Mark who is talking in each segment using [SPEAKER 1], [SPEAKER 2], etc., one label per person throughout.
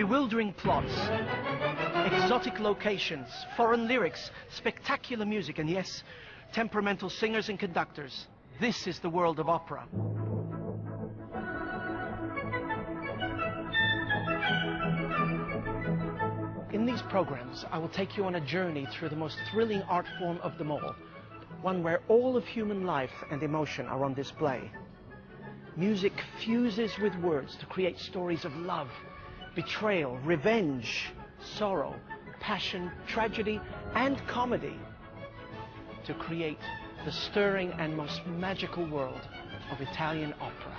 [SPEAKER 1] Bewildering plots, exotic locations, foreign lyrics, spectacular music, and yes, temperamental singers and conductors. This is the world of opera. In these programs, I will take you on a journey through the most thrilling art form of them all, one where all of human life and emotion are on display. Music fuses with words to create stories of love, betrayal, revenge, sorrow, passion, tragedy, and comedy, to create the stirring and most magical world of Italian opera.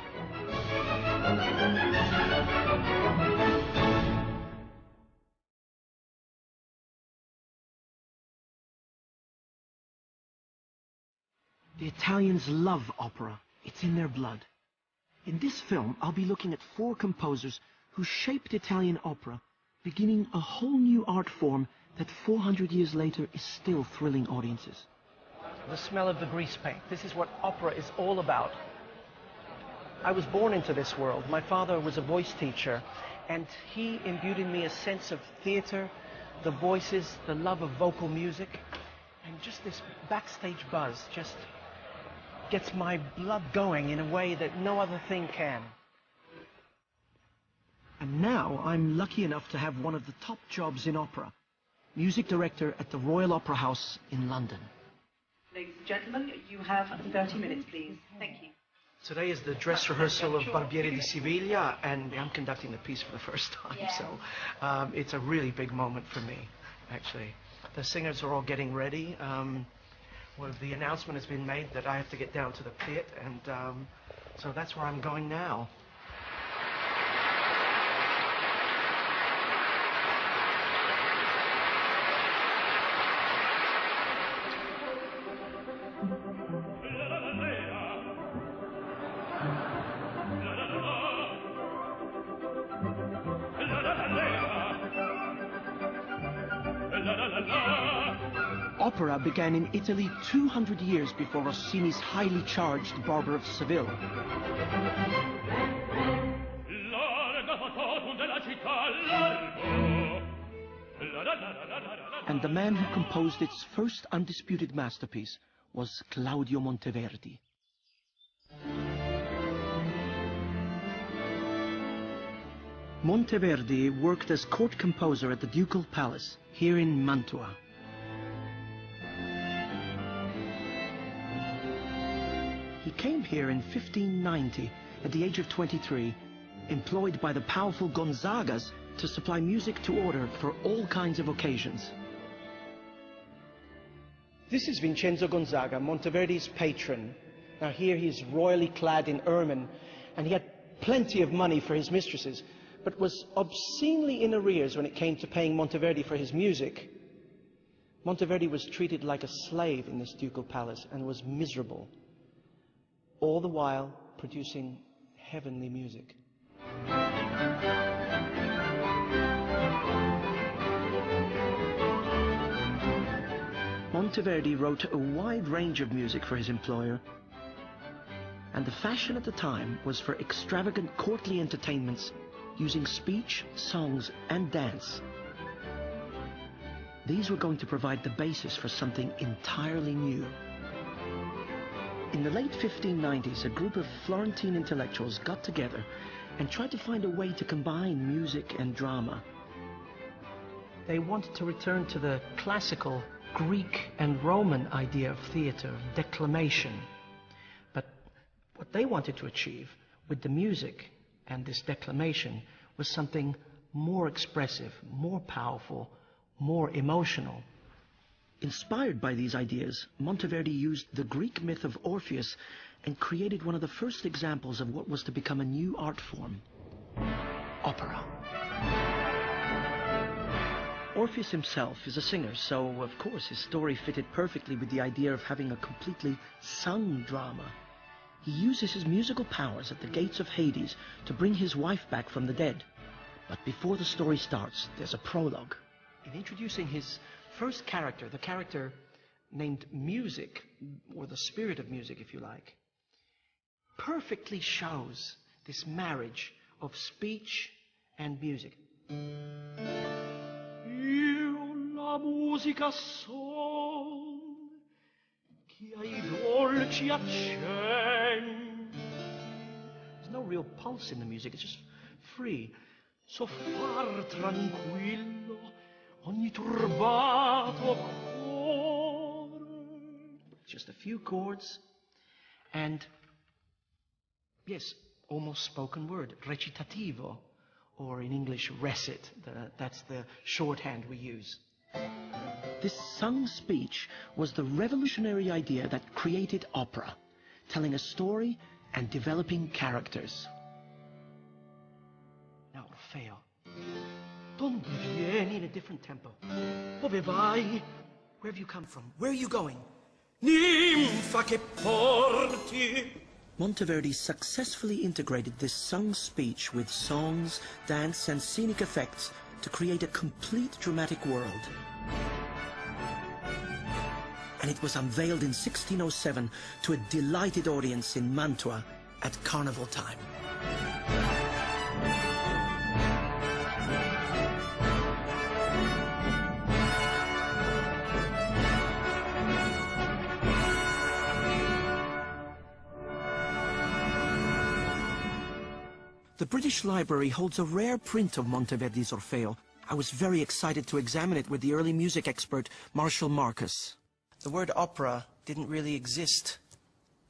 [SPEAKER 1] The Italians love opera. It's in their blood. In this film, I'll be looking at 4 composers who shaped Italian opera, beginning a whole new art form that 400 years later is still thrilling audiences. The smell of the grease paint. This is what opera is all about. I was born into this world. My father was a voice teacher, and he imbued in me a sense of theater, the voices, the love of vocal music, and just this backstage buzz just gets my blood going in a way that no other thing can. And now I'm lucky enough to have one of the top jobs in opera, music director at the Royal Opera House in London.
[SPEAKER 2] Ladies and gentlemen, you have 30 minutes, please. Thank you.
[SPEAKER 1] Today is the dress rehearsal of Barbiere di Siviglia, and I'm conducting the piece for the first time, so it's a really big moment for me, actually. The singers are all getting ready. Well, the announcement has been made that I have to get down to the pit, and so that's where I'm going now. Opera began in Italy 200 years before Rossini's highly charged Barber of Seville. And the man who composed its first undisputed masterpiece was Claudio Monteverdi. Monteverdi worked as court composer at the Ducal Palace here in Mantua. He came here in 1590 at the age of 23, employed by the powerful Gonzagas to supply music to order for all kinds of occasions. This is Vincenzo Gonzaga, Monteverdi's patron. Now here he's royally clad in ermine, and he had plenty of money for his mistresses, but was obscenely in arrears when it came to paying Monteverdi for his music. Monteverdi was treated like a slave in this ducal palace and was miserable, all the while producing heavenly music. Monteverdi wrote a wide range of music for his employer, and the fashion at the time was for extravagant courtly entertainments using speech, songs, and dance. These were going to provide the basis for something entirely new. In the late 1590s, a group of Florentine intellectuals got together and tried to find a way to combine music and drama. They wanted to return to the classical Greek and Roman idea of theater, declamation. But what they wanted to achieve with the music and this declamation was something more expressive, more powerful, more emotional. Inspired by these ideas, Monteverdi used the Greek myth of Orpheus and created one of the first examples of what was to become a new art form: opera. Orpheus himself is a singer, so of course his story fitted perfectly with the idea of having a completely sung drama. He uses his musical powers at the gates of Hades to bring his wife back from the dead. But before the story starts, there's a prologue. In introducing his first character, the character named Music, or the spirit of music if you like, perfectly shows this marriage of speech and music. Io la musica son che ai dolci accenti. There's no real pulse in the music, it's just free. So far tranquillo ogni turbato cuore. Just a few chords and, yes, almost spoken word, recitativo, or in English, recit. That's the shorthand we use. This sung speech was the revolutionary idea that created opera, telling a story and developing characters. Now, Orfeo, donde vieni in a different tempo? Dove vai? Where have you come from? Where are you going? Ninfa che porti. Monteverdi successfully integrated this sung speech with songs, dance, and scenic effects to create a complete dramatic world. And it was unveiled in 1607 to a delighted audience in Mantua at carnival time. The British Library holds a rare print of Monteverdi's Orfeo. I was very excited to examine it with the early music expert, Marshall Marcus. The word opera didn't really exist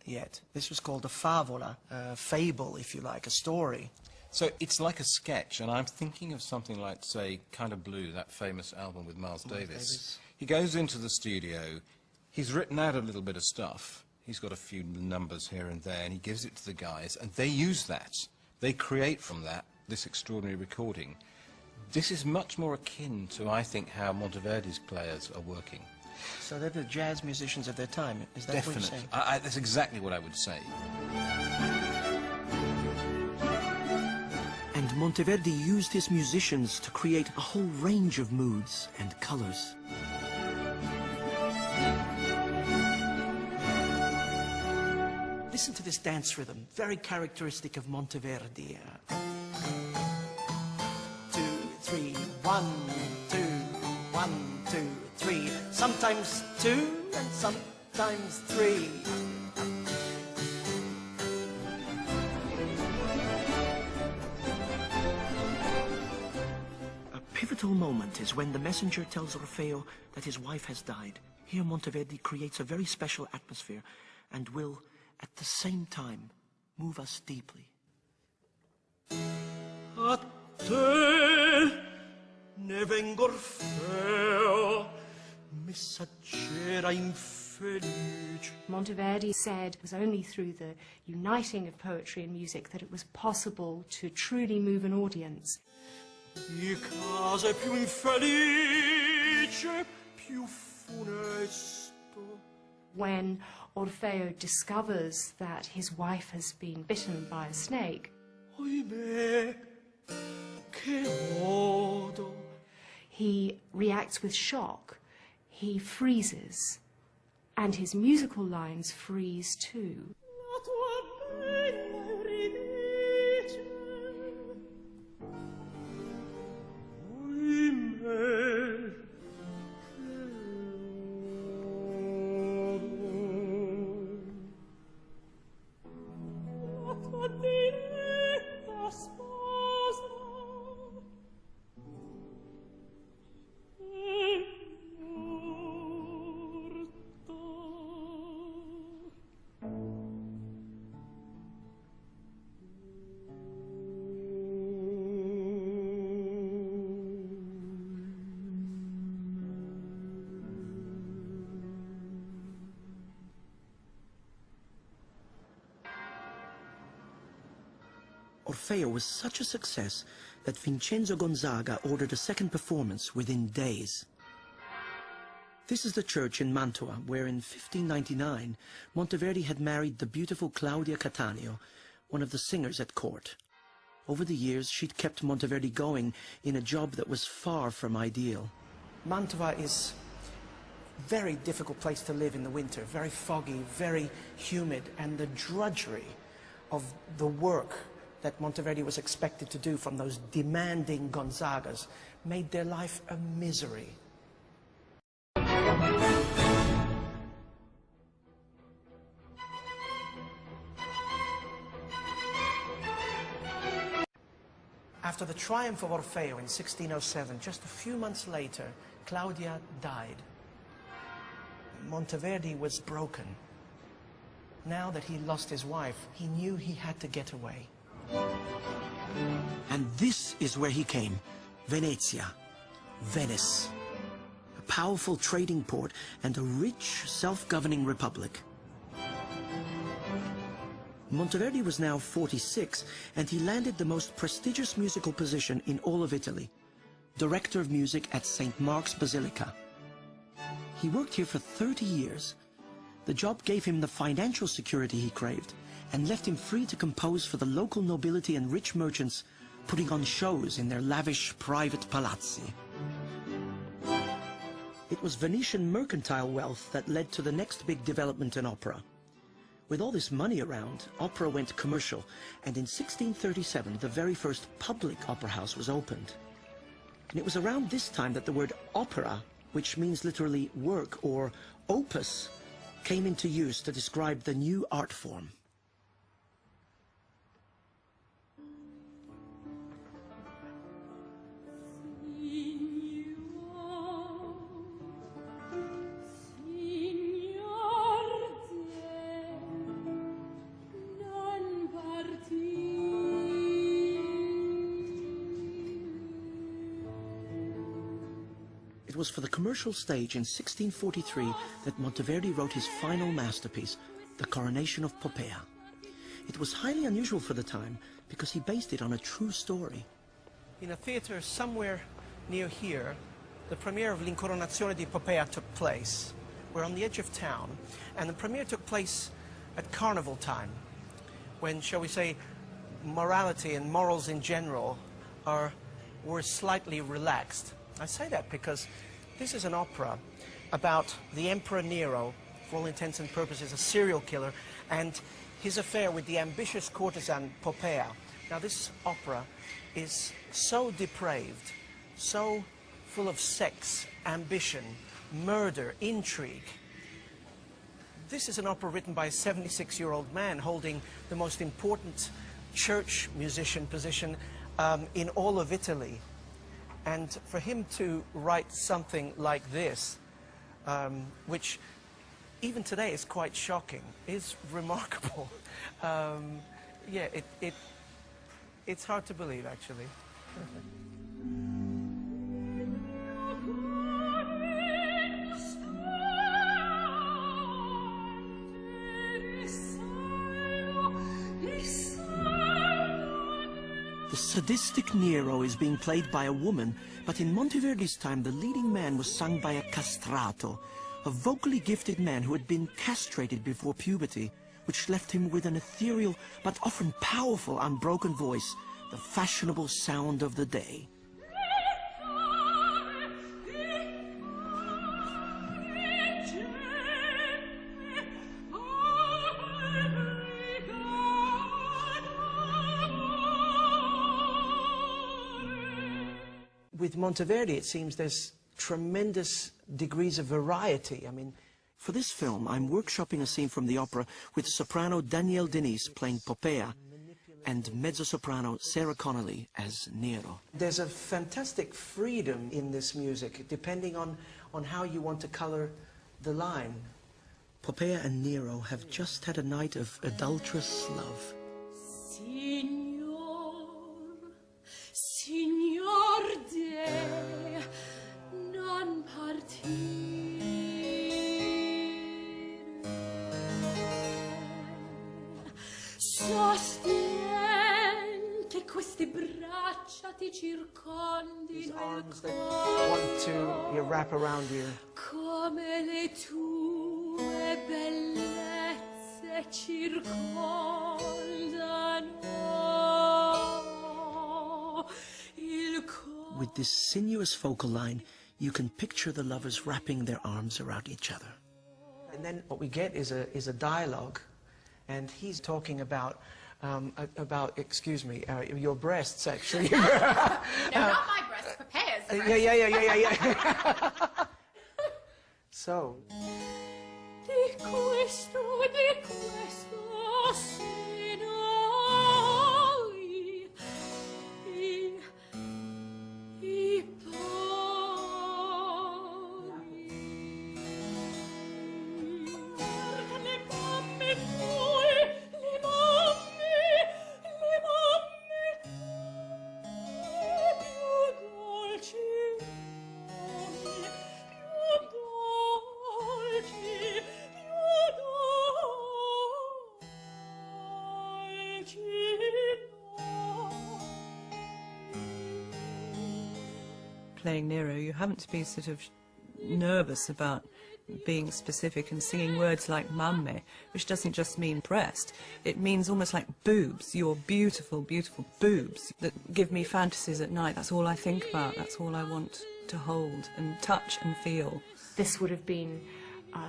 [SPEAKER 1] yet. This was called a favola, a fable, if you like, a story.
[SPEAKER 3] So it's like a sketch, and I'm thinking of something like, say, Kind of Blue, that famous album with Miles Davis. He goes into the studio, he's written out a little bit of stuff, he's got a few numbers here and there, and he gives it to the guys, and they use that. They create from that this extraordinary recording. This is much more akin to, I think, how Monteverdi's players are working.
[SPEAKER 1] So they're the jazz musicians of their time, is that
[SPEAKER 3] Definitely.
[SPEAKER 1] what you're saying?
[SPEAKER 3] That's exactly what I would say.
[SPEAKER 1] And Monteverdi used his musicians to create a whole range of moods and colors. Listen to this dance rhythm, very characteristic of Monteverdi. 2, 3, 1, 2, 1, 2, 3. Sometimes 2 and sometimes 3. A pivotal moment is when the messenger tells Orfeo that his wife has died. Here Monteverdi creates a very special atmosphere and will, at the same time, move us deeply. A te ne vengo Orfeo, messaggera infelice.
[SPEAKER 4] Monteverdi said it was only through the uniting of poetry and music that it was possible to truly move an audience.
[SPEAKER 1] Di case più infelice, più funesto.
[SPEAKER 4] When Orfeo discovers that his wife has been bitten by a snake,
[SPEAKER 1] Oimè, che modo.
[SPEAKER 4] He reacts with shock, he freezes, and his musical lines freeze too.
[SPEAKER 1] Orfeo was such a success that Vincenzo Gonzaga ordered a second performance within days. This is the church in Mantua, where in 1599 Monteverdi had married the beautiful Claudia Cattaneo, one of the singers at court. Over the years, she'd kept Monteverdi going in a job that was far from ideal. Mantua is a very difficult place to live in the winter, very foggy, very humid, and the drudgery of the work that Monteverdi was expected to do from those demanding Gonzagas made their life a misery. After the triumph of Orfeo in 1607, just a few months later, Claudia died. Monteverdi was broken. Now that he lost his wife, he knew he had to get away. And this is where he came, Venezia, Venice. A powerful trading port and a rich, self-governing republic. Monteverdi was now 46, and he landed the most prestigious musical position in all of Italy, director of music at St. Mark's Basilica. He worked here for 30 years. The job gave him the financial security he craved and left him free to compose for the local nobility and rich merchants, putting on shows in their lavish private palazzi. It was Venetian mercantile wealth that led to the next big development in opera. With all this money around, opera went commercial, and in 1637 the very first public opera house was opened. And it was around this time that the word opera, which means literally work or opus, came into use to describe the new art form. It was for the commercial stage in 1643 that Monteverdi wrote his final masterpiece, The Coronation of Poppea. It was highly unusual for the time because he based it on a true story. In a theater somewhere near here, the premiere of L'Incoronazione di Poppea took place. We're on the edge of town, and the premiere took place at carnival time, when, shall we say, morality and morals in general were slightly relaxed. I say that because this is an opera about the Emperor Nero, for all intents and purposes a serial killer, and his affair with the ambitious courtesan Poppea. Now this opera is so depraved, so full of sex, ambition, murder, intrigue. This is an opera written by a 76-year-old man holding the most important church musician position in all of Italy. And for him to write something like this, which even today is quite shocking, is remarkable. Yeah, it's hard to believe, actually. The sadistic Nero is being played by a woman, but in Monteverdi's time the leading man was sung by a castrato, a vocally gifted man who had been castrated before puberty, which left him with an ethereal but often powerful unbroken voice, the fashionable sound of the day. With Monteverdi, it seems there's tremendous degrees of variety. I mean, for this film, I'm workshopping a scene from the opera with soprano Danielle Denise playing Poppea and mezzo-soprano Sarah Connolly as Nero. There's a fantastic freedom in this music, depending on how you want to color the line. Poppea and Nero have just had a night of adulterous love.
[SPEAKER 5] Signor de non partire, sosten che queste braccia ti circondino.
[SPEAKER 1] These arms that want to wrap around you.
[SPEAKER 5] Come le tue bellezze circondano.
[SPEAKER 1] With this sinuous vocal line, you can picture the lovers wrapping their arms around each other. And then what we get is a dialogue, and he's talking about
[SPEAKER 6] about, excuse me, your breasts, actually.
[SPEAKER 5] No, not my breasts, Popea's breasts.
[SPEAKER 6] Yeah. So...
[SPEAKER 5] Di questo se noi i poveri le mamme tue le mamme più dolci
[SPEAKER 7] playing Nero, you haven't to be sort of nervous about being specific and singing words like mamme, which doesn't just mean breast. It means almost like boobs, your beautiful, beautiful boobs that give me fantasies at night. That's all I think about. That's all I want to hold and touch and feel.
[SPEAKER 4] This would have been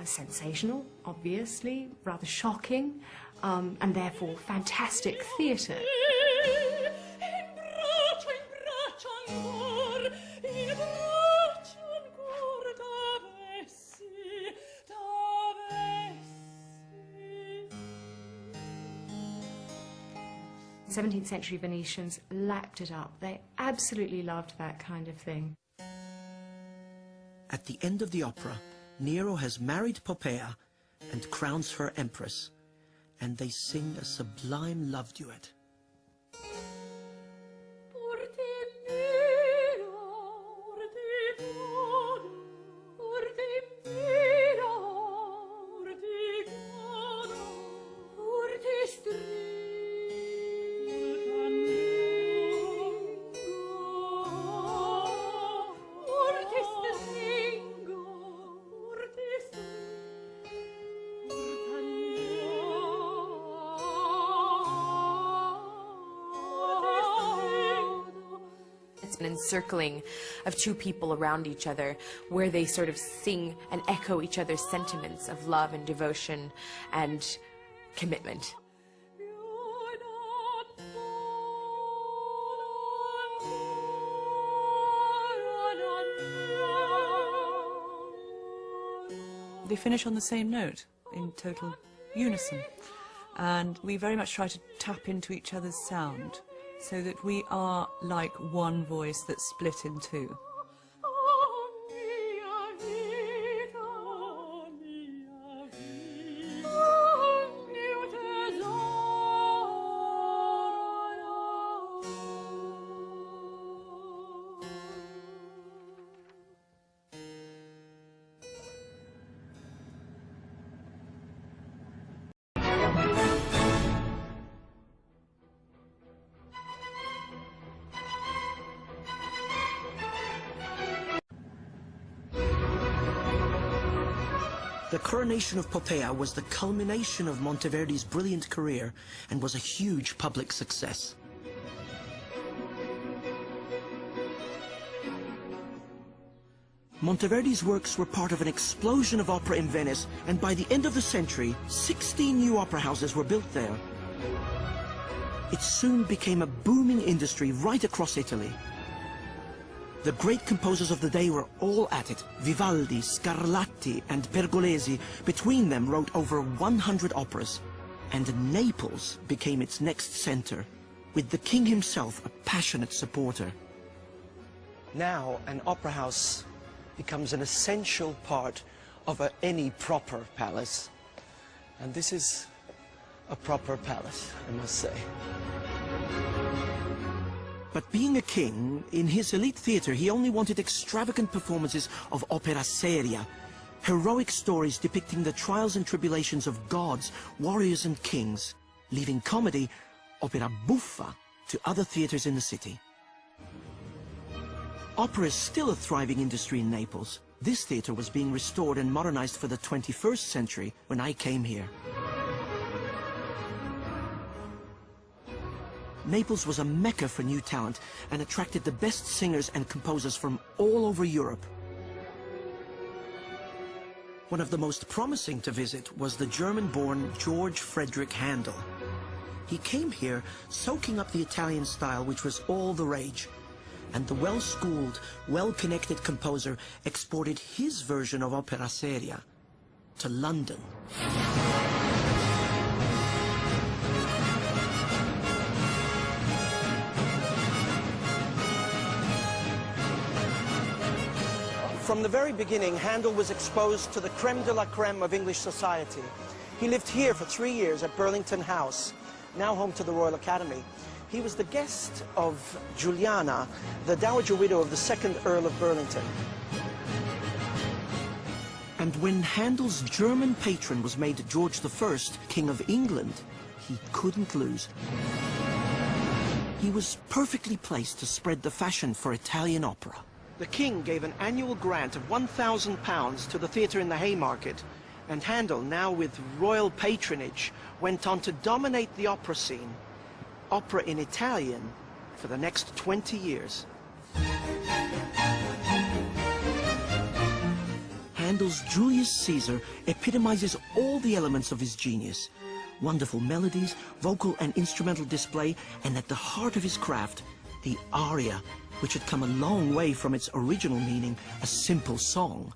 [SPEAKER 4] sensational, obviously, rather shocking, and therefore fantastic theatre. The 17th century Venetians lapped it up. They absolutely loved that kind of thing.
[SPEAKER 1] At the end of the opera, Nero has married Poppaea and crowns her empress, and they sing a sublime love duet.
[SPEAKER 8] It's an encircling of two people around each other where they sort of sing and echo each other's sentiments of love and devotion and commitment.
[SPEAKER 7] They finish on the same note, in total unison. And we very much try to tap into each other's sound, so that we are like one voice that's split in two.
[SPEAKER 1] The coronation of Poppaea was the culmination of Monteverdi's brilliant career and was a huge public success. Monteverdi's works were part of an explosion of opera in Venice, and by the end of the century, 16 new opera houses were built there. It soon became a booming industry right across Italy. The great composers of the day were all at it. Vivaldi, Scarlatti and Pergolesi between them wrote over 100 operas. And Naples became its next center, with the king himself a passionate supporter.
[SPEAKER 6] Now an opera house becomes an essential part of any proper palace. And this is a proper palace, I must say.
[SPEAKER 1] But being a king, in his elite theatre, he only wanted extravagant performances of opera seria, heroic stories depicting the trials and tribulations of gods, warriors and kings, leaving comedy, opera buffa, to other theatres in the city. Opera is still a thriving industry in Naples. This theatre was being restored and modernized for the 21st century when I came here. Naples was a mecca for new talent and attracted the best singers and composers from all over Europe. One of the most promising to visit was the German-born George Frederick Handel. He came here soaking up the Italian style, which was all the rage. And the well-schooled, well-connected composer exported his version of opera seria to London.
[SPEAKER 6] From the very beginning, Handel was exposed to the creme de la creme of English society. He lived here for 3 years at Burlington House, now home to the Royal Academy. He was the guest of Juliana, the dowager widow of the 2nd Earl of Burlington.
[SPEAKER 1] And when Handel's German patron was made George I, King of England, he couldn't lose. He was perfectly placed to spread the fashion for Italian opera. The king gave an annual grant of £1,000 to the theatre in the Haymarket, and Handel, now with royal patronage, went on to dominate the opera scene, opera in Italian, for the next 20 years. Handel's Julius Caesar epitomizes all the elements of his genius. Wonderful melodies, vocal and instrumental display, and at the heart of his craft, the aria, which had come a long way from its original meaning, a simple song.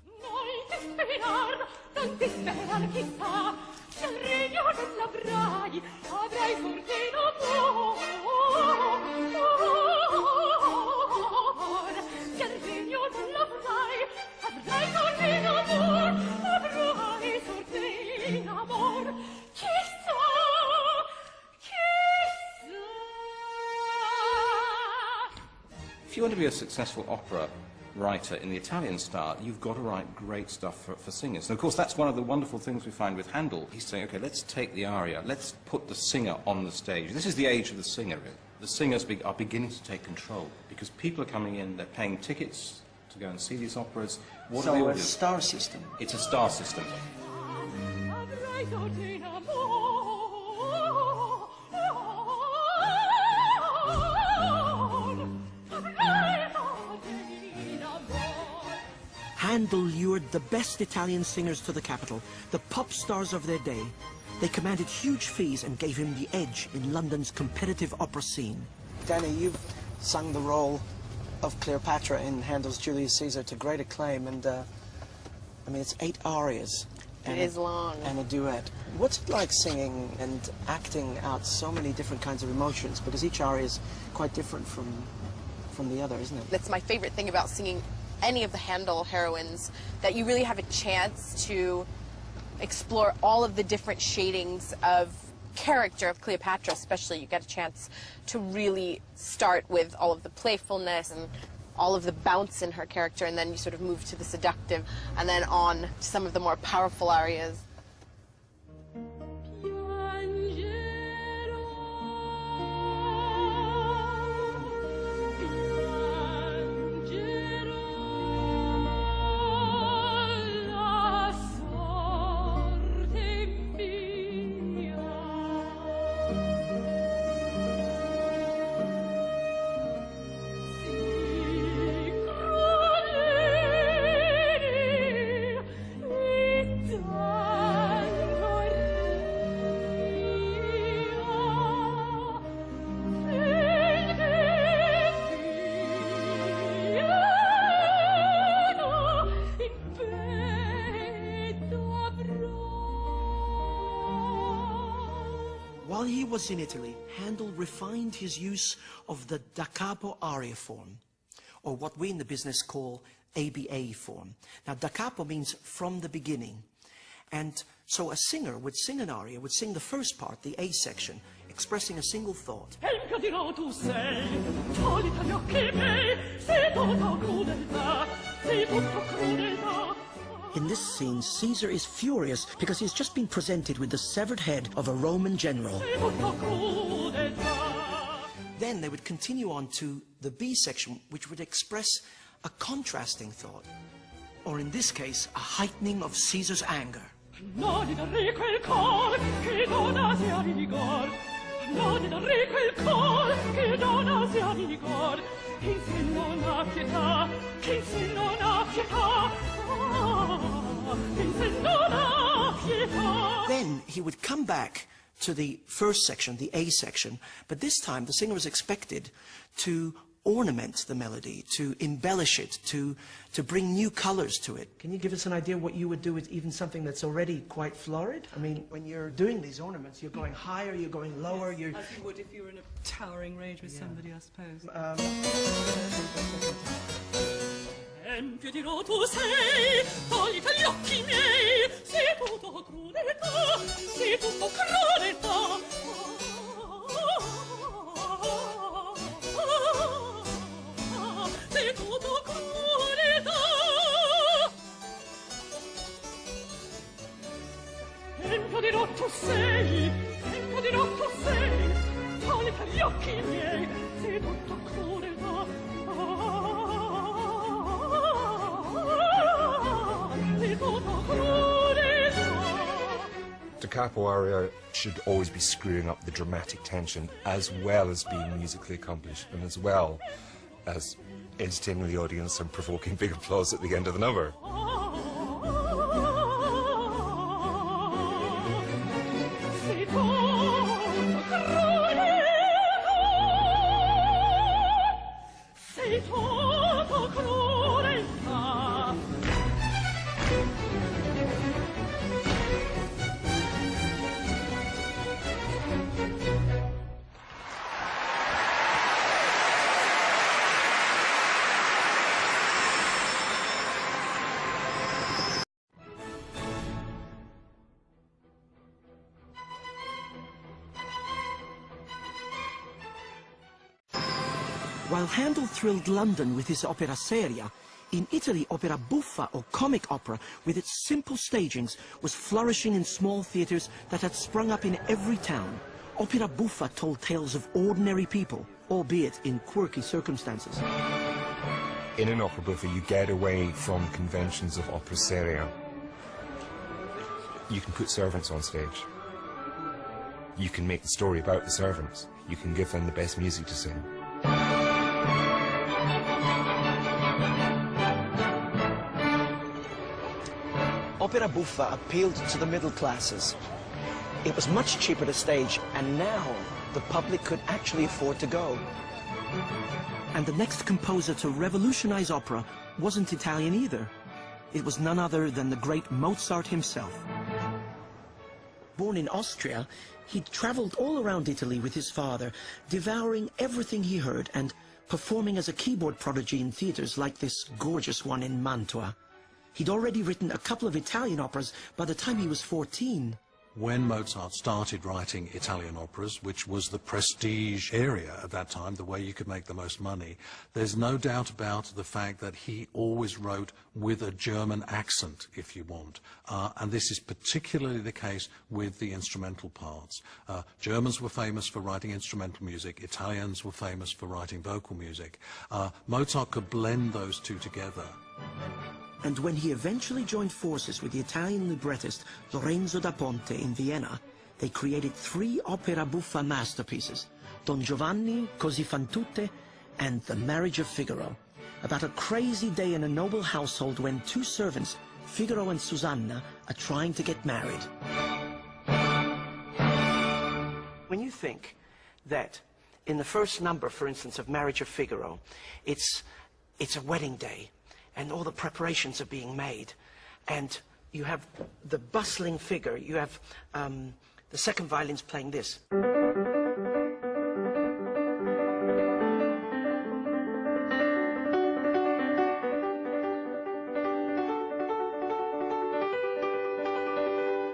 [SPEAKER 3] If you want to be a successful opera writer in the Italian style, you've got to write great stuff for singers. And of course, that's one of the wonderful things we find with Handel. He's saying, okay, let's take the aria, let's put the singer on the stage. This is the age of the singer, really. The singers are beginning to take control, because people are coming in, they're paying tickets to go and see these operas. What do they all do?
[SPEAKER 6] So a star system.
[SPEAKER 3] It's a star system.
[SPEAKER 1] Handel lured the best Italian singers to the capital, the pop stars of their day. They commanded huge fees and gave him the edge in London's competitive opera scene.
[SPEAKER 6] Danny, you've sung the role of Cleopatra in Handel's Julius Caesar to great acclaim, and I mean, it's 8 arias.
[SPEAKER 8] It is long.
[SPEAKER 6] And a duet. What's it like singing and acting out so many different kinds of emotions? Because each aria is quite different from the other, isn't it?
[SPEAKER 8] That's my favorite thing about singing any of the Handel heroines, that you really have a chance to explore all of the different shadings of character of Cleopatra. Especially, you get a chance to really start with all of the playfulness and all of the bounce in her character, and then you sort of move to the seductive, and then on to some of the more powerful arias.
[SPEAKER 1] While he was in Italy, Handel refined his use of the da capo aria form, or what we in the business call ABA form. Now, da capo means from the beginning. And so a singer would sing an aria, would sing the first part, the A section, expressing a single thought. In this scene, Caesar is furious because he's just been presented with the severed head of a Roman general. Then they would continue on to the B section, which would express a contrasting thought, or in this case, a heightening of Caesar's anger. Then he would come back to the first section, the A section, but this time the singer was expected to ornament the melody, to embellish it, to bring new colors to it. Can you give us an idea what you would do with even something that's already quite florid? I mean, when you're doing these ornaments, you're going higher, you're going lower, you're...
[SPEAKER 7] As you would if you were in a towering rage with somebody, I suppose.
[SPEAKER 5] Empio dirò tu sei, togli gli occhi miei, sei tutto crudeltà, sei tutto crudeltà. Sei tutto crudeltà. Empio dirò tu sei, togli gli occhi miei, sei tutto crudeltà.
[SPEAKER 9] The capo aria should always be screwing up the dramatic tension as well as being musically accomplished and as well as entertaining the audience and provoking big applause at the end of the number.
[SPEAKER 1] While Handel thrilled London with his opera seria, in Italy opera buffa or comic opera with its simple stagings was flourishing in small theatres that had sprung up in every town. Opera buffa told tales of ordinary people, albeit in quirky circumstances.
[SPEAKER 9] In an opera buffa you get away from conventions of opera seria. You can put servants on stage. You can make the story about the servants. You can give them the best music to sing.
[SPEAKER 1] Opera buffa appealed to the middle classes. It was much cheaper to stage, and now the public could actually afford to go. And the next composer to revolutionize opera wasn't Italian either. It was none other than the great Mozart himself. Born in Austria, he'd traveled all around Italy with his father, devouring everything he heard and performing as a keyboard prodigy in theaters like this gorgeous one in Mantua. He'd already written a couple of Italian operas by the time he was 14.
[SPEAKER 10] When Mozart started writing Italian operas, which was the prestige area at that time, the way you could make the most money, there's no doubt about the fact that he always wrote with a German accent, if you want. And this is particularly the case with the instrumental parts. Germans were famous for writing instrumental music. Italians were famous for writing vocal music. Mozart could blend those two together.
[SPEAKER 1] And when he eventually joined forces with the Italian librettist Lorenzo da Ponte in Vienna, they created 3 opera buffa masterpieces, Don Giovanni, Così fan tutte, and The Marriage of Figaro, about a crazy day in a noble household when 2 servants, Figaro and Susanna, are trying to get married. When you think that in the first number, for instance, of Marriage of Figaro, it's a wedding day, and all the preparations are being made, and you have the bustling figure, you have the second violin's playing this.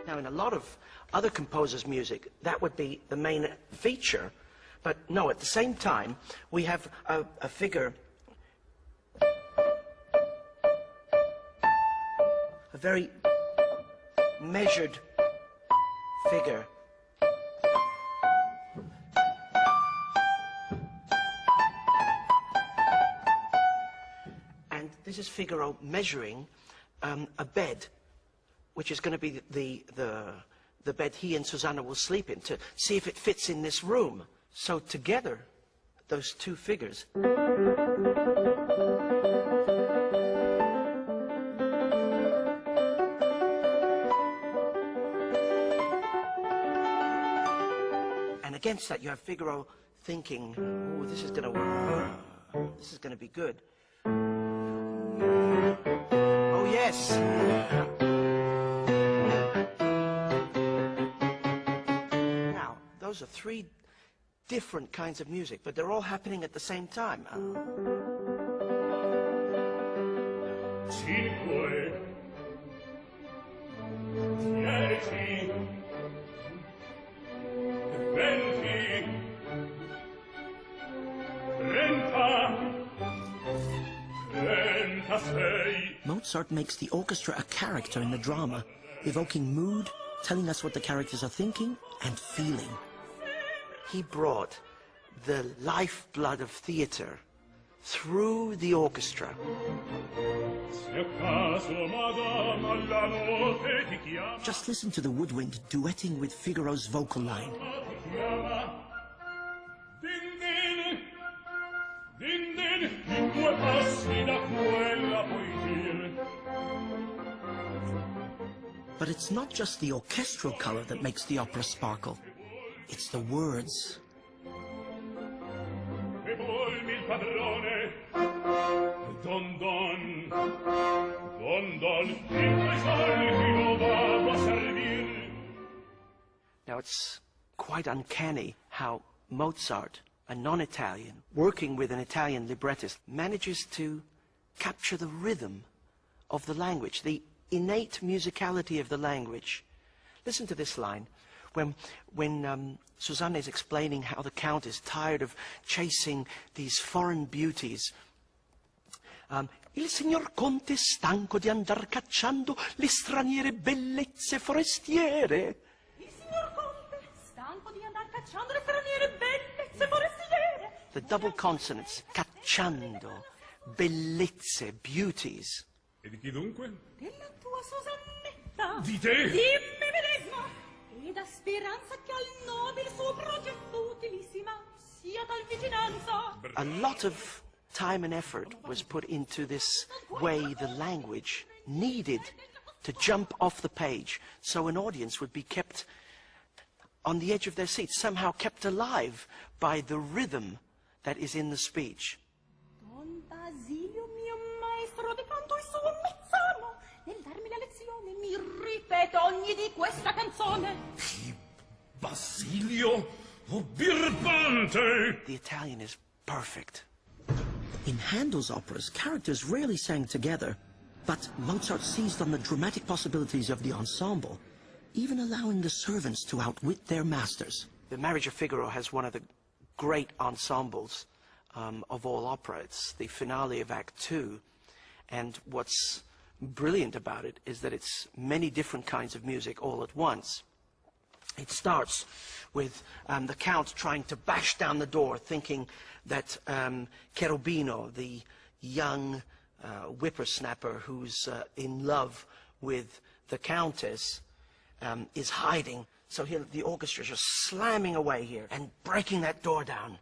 [SPEAKER 1] Now, in a lot of other composers' music, that would be the main feature, but no, at the same time, we have a figure, a very measured figure. And this is Figaro measuring a bed, which is going to be the bed he and Susanna will sleep in, to see if it fits in this room. So together, those 2 figures.
[SPEAKER 6] against that, you have Figaro thinking, oh, this is going to work. This is going to be good. Oh, yes. Now, those are three different kinds of music, but they're all happening at the same time.
[SPEAKER 1] Mozart makes the orchestra a character in the drama, evoking mood, telling us what the characters are thinking and feeling.
[SPEAKER 6] He brought the lifeblood of theater through the orchestra.
[SPEAKER 1] Just listen to the woodwind duetting with Figaro's vocal line. But it's not just the orchestral color that makes the opera sparkle. It's the words.
[SPEAKER 6] Now, it's quite uncanny how Mozart, a non-Italian, working with an Italian librettist, manages to capture the rhythm of the language, the innate musicality of the language. Listen to this line. When Susanna is explaining how the Count is tired of chasing these foreign beauties, il signor Conte è stanco di andar cacciando le straniere bellezze forestiere.
[SPEAKER 5] Il signor Conte è stanco di andar cacciando le straniere bellezze forestiere.
[SPEAKER 6] The double consonants, cacciando, bellezze, beauties.
[SPEAKER 11] E di chi dunque?
[SPEAKER 5] Della tua Susannetta.
[SPEAKER 11] Di te?
[SPEAKER 5] Dimmi medesima. E da speranza che al nobile suo progetto utilissima sia tal vicinanza.
[SPEAKER 6] A lot of time and effort was put into this way the language needed to jump off the page, so an audience would be kept on the edge of their seats, somehow kept alive by the rhythm that is in the speech.
[SPEAKER 5] Don Basilio, mio maestro di canto e suo mezzano, nel darmi la lezione mi ripete ogni di questa canzone.
[SPEAKER 11] Basilio, oh birbante!
[SPEAKER 6] The Italian is perfect.
[SPEAKER 1] In Handel's operas, characters rarely sang together, but Mozart seized on the dramatic possibilities of the ensemble, even allowing the servants to outwit their masters.
[SPEAKER 6] The Marriage of Figaro has one of the great ensembles of all opera. It's the finale of Act 2, and what's brilliant about it is that it's many different kinds of music all at once. It starts with the Count trying to bash down the door, thinking that Cherubino, the young whippersnapper who's in love with the Countess, is hiding. So here the orchestra is just slamming away here and breaking that door down.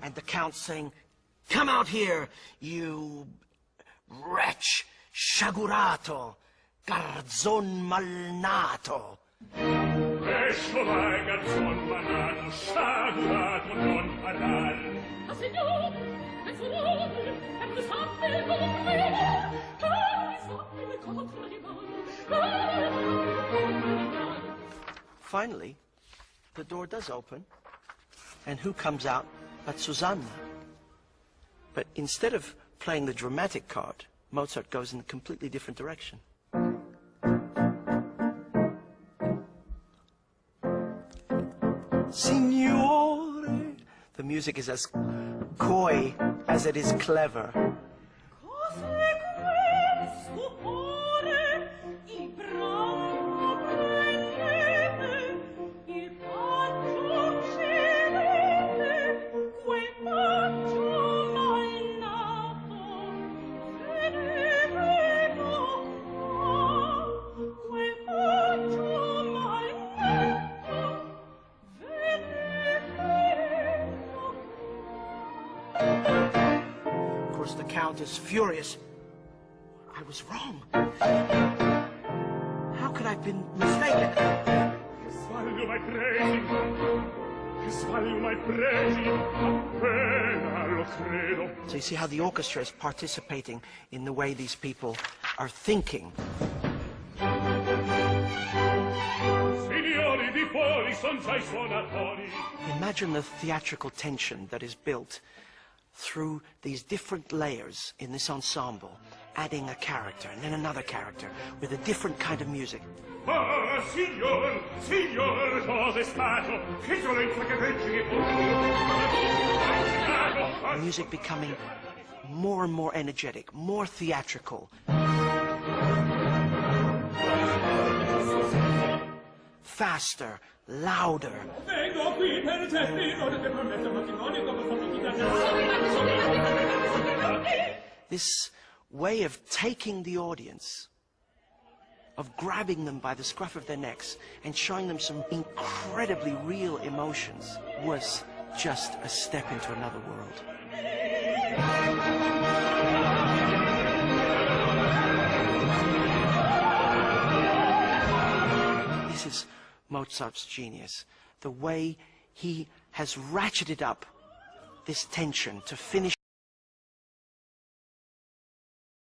[SPEAKER 6] And the Count saying, "Come out here, you wretch, sciagurato, garzon malnato."
[SPEAKER 11] Esco vai, garzon malnato, sciagurato, non parlar.
[SPEAKER 5] Ah, signor, è suo nome, e mi sappia
[SPEAKER 6] Finally, the door does open, and who comes out but Susanna? But instead of playing the dramatic card, Mozart goes in a completely different direction. Signore! The music is as coy as it is clever. Is furious. I was wrong. I've been mistaken.
[SPEAKER 11] Sbaglio mai presi, che sbaglio mai presi, appena lo credo.
[SPEAKER 6] So you see how the orchestra is participating in the way these people are thinking.
[SPEAKER 11] Signori di fuori son già I suonatori.
[SPEAKER 6] Imagine the theatrical tension that is built through these different layers in this ensemble, adding a character and then another character with a different kind of music.
[SPEAKER 11] Ah, signor, cosa è stato? Che violenza che reggi e
[SPEAKER 6] The music becoming more and more energetic, more theatrical. Faster, louder.
[SPEAKER 11] Vengo qui per te, non ti prometto matrimonio come
[SPEAKER 6] This way of taking the audience, of grabbing them by the scruff of their necks and showing them some incredibly real emotions, was just a step into another world. This is Mozart's genius, the way he has ratcheted up this tension to finish